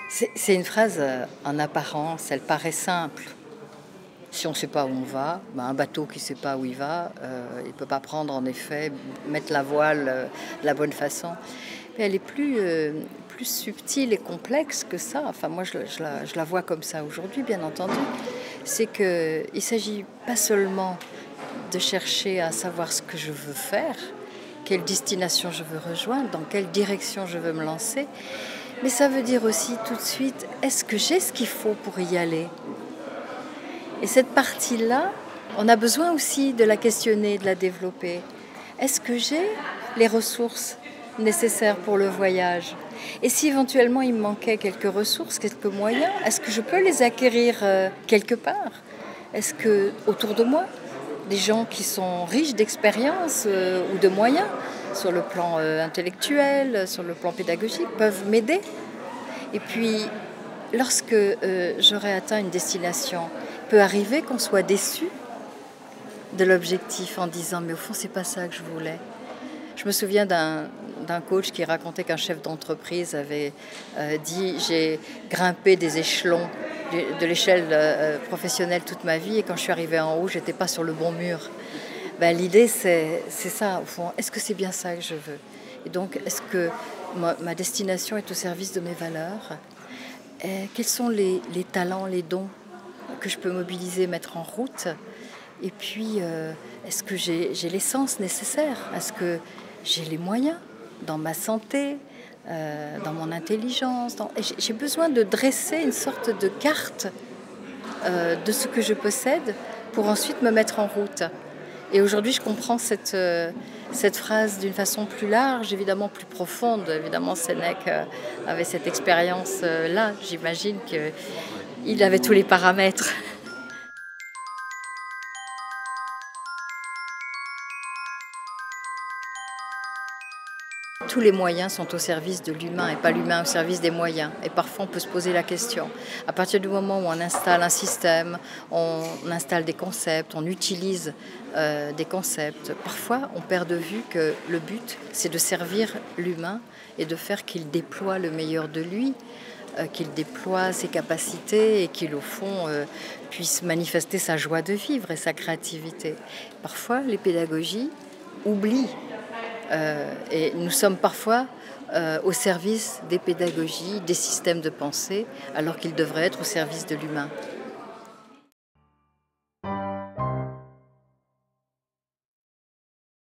C'est une phrase, en apparence, elle paraît simple. Si on ne sait pas où on va, ben, un bateau qui ne sait pas où il va, il ne peut pas prendre en effet, mettre la voile, de la bonne façon. Mais elle est plus subtile et complexe que ça. Enfin moi je la vois comme ça aujourd'hui, bien entendu. C'est qu'il ne s'agit pas seulement de chercher à savoir ce que je veux faire, quelle destination je veux rejoindre, dans quelle direction je veux me lancer, mais ça veut dire aussi tout de suite, est-ce que j'ai ce qu'il faut pour y aller? Et cette partie-là, on a besoin aussi de la questionner, de la développer. Est-ce que j'ai les ressources nécessaires pour le voyage? Et si éventuellement il me manquait quelques ressources, quelques moyens, est-ce que je peux les acquérir quelque part? Est-ce que autour de moi, des gens qui sont riches d'expérience ou de moyens sur le plan intellectuel, sur le plan pédagogique, peuvent m'aider? Et puis, lorsque j'aurai atteint une destination, il peut arriver qu'on soit déçu de l'objectif en disant mais au fond c'est pas ça que je voulais. Je me souviens d'un coach qui racontait qu'un chef d'entreprise avait dit j'ai grimpé des échelons de l'échelle professionnelle toute ma vie et quand je suis arrivée en haut j'étais pas sur le bon mur. Ben, l'idée c'est ça au fond, est-ce que c'est bien ça que je veux? Et donc est-ce que ma destination est au service de mes valeurs? Et quels sont les talents, les dons que je peux mobiliser, mettre en route? Et puis, est-ce que j'ai l'essence nécessaire? Est-ce que j'ai les moyens dans ma santé, dans mon intelligence? J'ai besoin de dresser une sorte de carte de ce que je possède pour ensuite me mettre en route. Et aujourd'hui, je comprends cette phrase d'une façon plus large, évidemment plus profonde. Évidemment, Sénèque avait cette expérience-là. J'imagine qu'il avait tous les paramètres. Tous les moyens sont au service de l'humain et pas l'humain au service des moyens. Et parfois, on peut se poser la question. À partir du moment où on installe un système, on installe des concepts, on utilise des concepts, parfois, on perd de vue que le but, c'est de servir l'humain et de faire qu'il déploie le meilleur de lui, qu'il déploie ses capacités et qu'il, au fond, puisse manifester sa joie de vivre et sa créativité. Parfois, les pédagogies oublient. Et nous sommes parfois au service des pédagogies, des systèmes de pensée, alors qu'ils devraient être au service de l'humain.